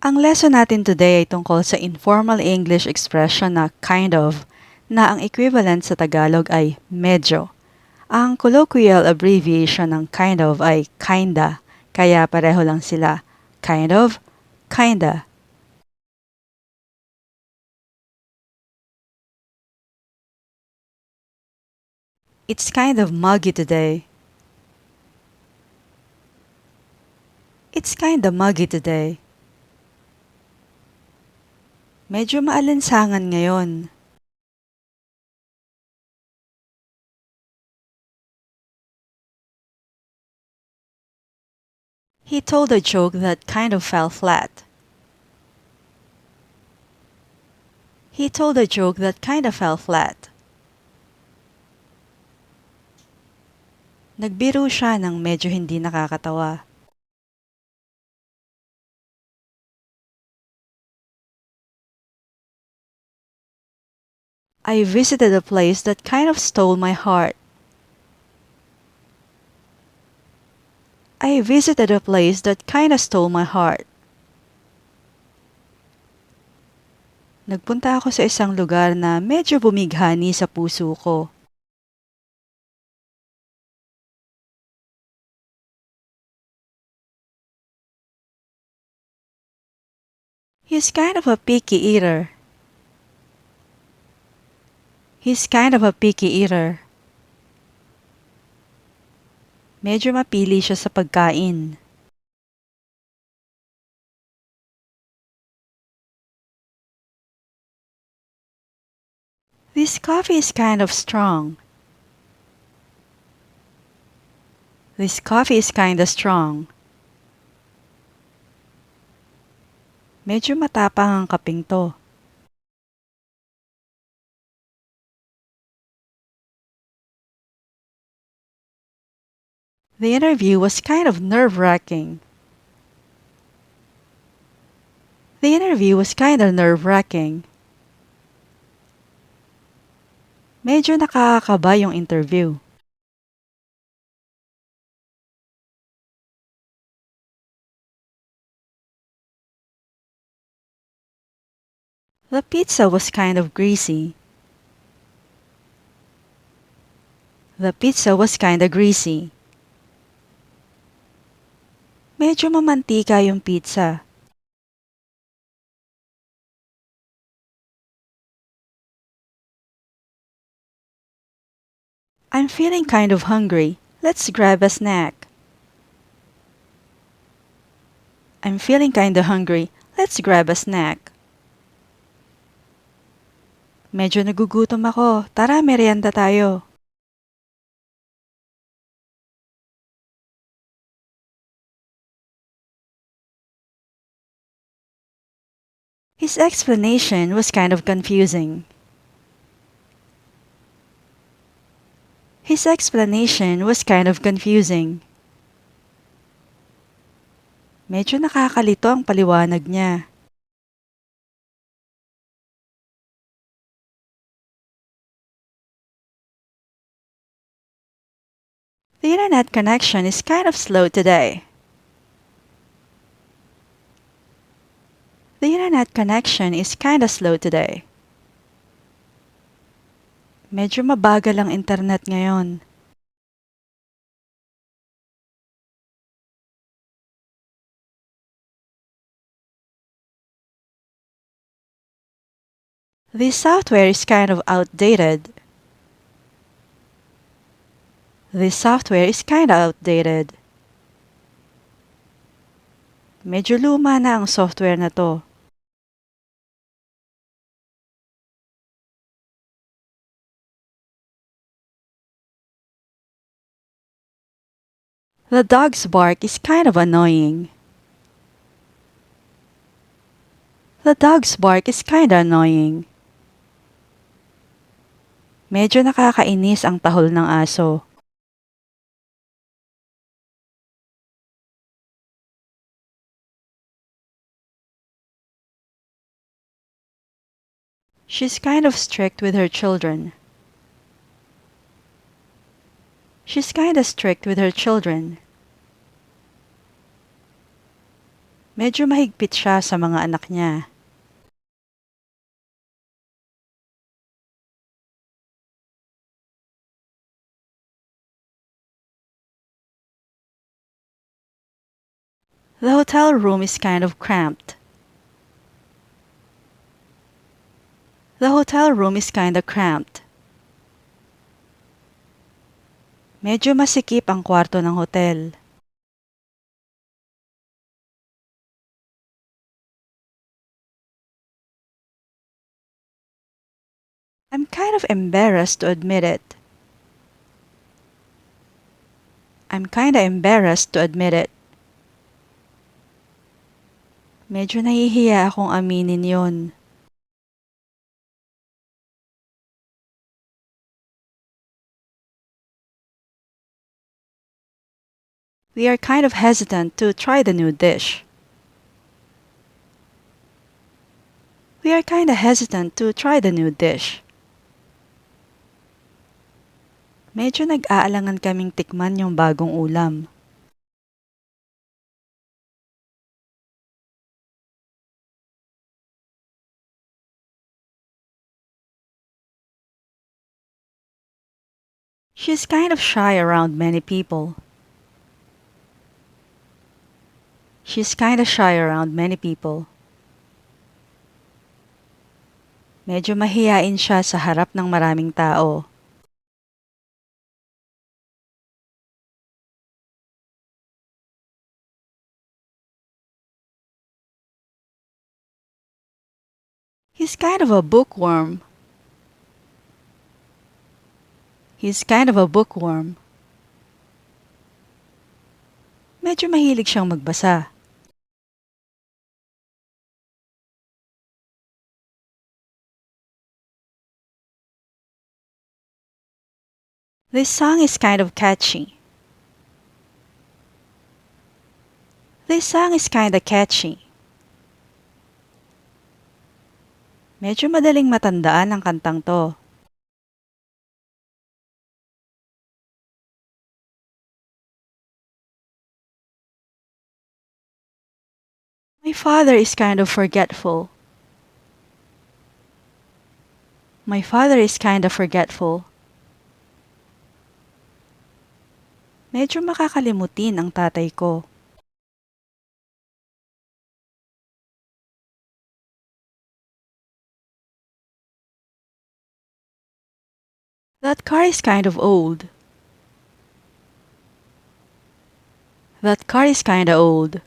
Ang lesson natin today ay tungkol sa informal English expression na kind of, na ang equivalent sa Tagalog ay medyo. Ang colloquial abbreviation ng kind of ay kinda, kaya pareho lang sila. Kind of, kinda. It's kind of muggy today. It's kind of muggy today. Medyo maalinsangan ngayon. He told a joke that kind of fell flat. He told a joke that kind of fell flat. Nagbiro siya ng medyo hindi nakakatawa. I visited a place that kind of stole my heart. I visited a place that kind of stole my heart. Nagpunta ako sa isang lugar na medyo bumighani sa puso ko. He's kind of a picky eater. He's kind of a picky eater. Medyo mapili siya sa pagkain. This coffee is kind of strong. This coffee is kind of strong. Medyo matapang ang kapeng to. The interview was kind of nerve-wracking. The interview was kind of nerve-wracking. Medyo nakakakaba yung interview. The pizza was kind of greasy. The pizza was kind of greasy. Medyo mamantika yung pizza. I'm feeling kind of hungry. Let's grab a snack. I'm feeling kind of hungry. Let's grab a snack. Medyo nagugutom ako. Tara, merienda tayo. His explanation was kind of confusing. His explanation was kind of confusing. Medyo nakakalito ang paliwanag niya. The internet connection is kind of slow today. The internet connection is kind of slow today. Medyo mabagal ang internet ngayon. This software is kind of outdated. This software is kind of outdated. Medyo luma na ang software na to. The dog's bark is kind of annoying. The dog's bark is kind of annoying. Medyo nakakainis ang tahol ng aso. She's kind of strict with her children. She's kind of strict with her children. Medyo mahigpit siya sa mga anak niya. The hotel room is kind of cramped. The hotel room is kind of cramped. Medyo masikip ang kwarto ng hotel. I'm kind of embarrassed to admit it. I'm kinda embarrassed to admit it. Medyo nahihiya akong aminin yon. We are kind of hesitant to try the new dish. We are kinda hesitant to try the new dish. Medyo nag-aalangan kaming tikman yung bagong ulam. She's kind of shy around many people. She's kinda shy around many people. Medyo mahiyain siya sa harap ng maraming tao. He's kind of a bookworm. He's kind of a bookworm. Medyo mahilig siyang magbasa. This song is kind of catchy. This song is kinda catchy. Medyo madaling matandaan ang kantang to. My father is kind of forgetful. My father is kind of forgetful. Medyo makakalimutin ang tatay ko. That car is kind of old. That car is kinda old.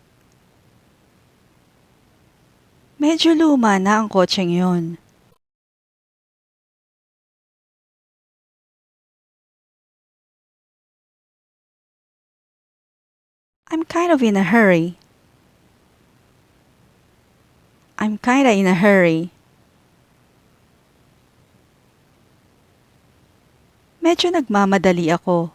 Medyo luma na ang kotseng yon. I'm kind of in a hurry. I'm kinda in a hurry. Medyo nagmamadali ako.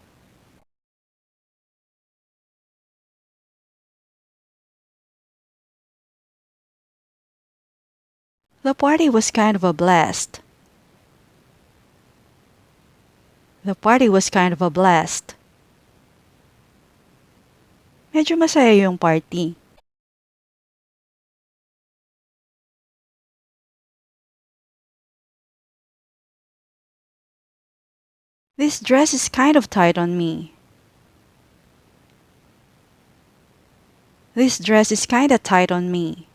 The party was kind of a blast. The party was kind of a blast. Medyo masaya yung party. This dress is kind of tight on me. This dress is kinda tight on me.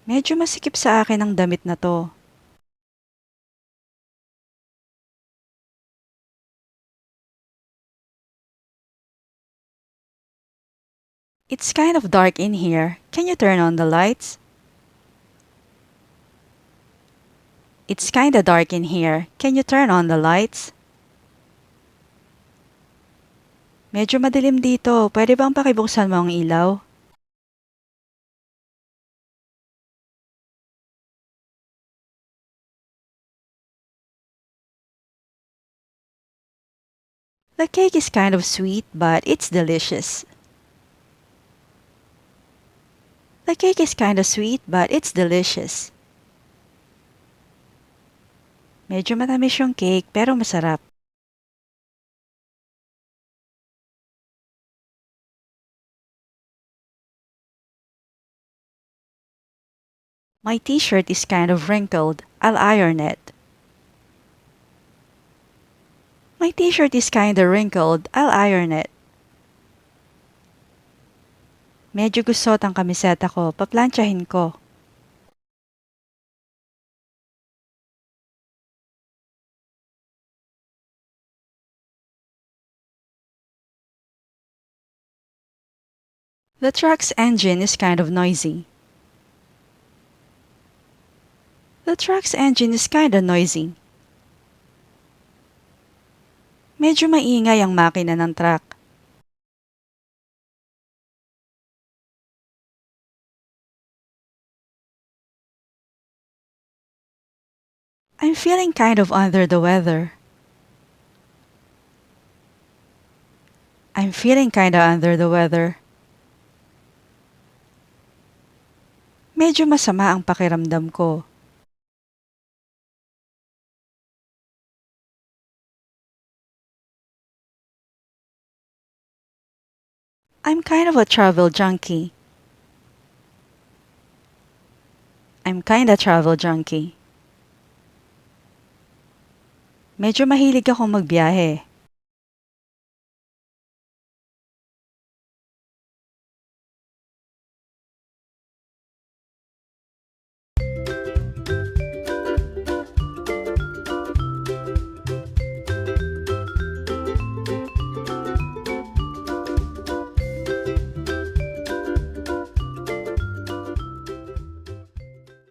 Medyo masikip sa akin ang damit na to. It's kind of dark in here. Can you turn on the lights? It's kinda dark in here. Can you turn on the lights? Medyo madilim dito. Pwede bang pakibuksan mo ang ilaw? The cake is kind of sweet, but it's delicious. The cake is kinda sweet, but it's delicious. Medyo matamis yung cake, pero masarap. My t-shirt is kind of wrinkled. I'll iron it. My t-shirt is kinda wrinkled. I'll iron it. Medyo gusot ang kamiseta ko. Paplantsahin ko. The truck's engine is kind of noisy. The truck's engine is kinda noisy. Medyo maingay ang makina ng truck. I'm feeling kind of under the weather. I'm feeling kinda under the weather. Medyo masama ang pakiramdam ko. I'm kind of a travel junkie. I'm kinda travel junkie. Medyo mahilig akong magbiyahe.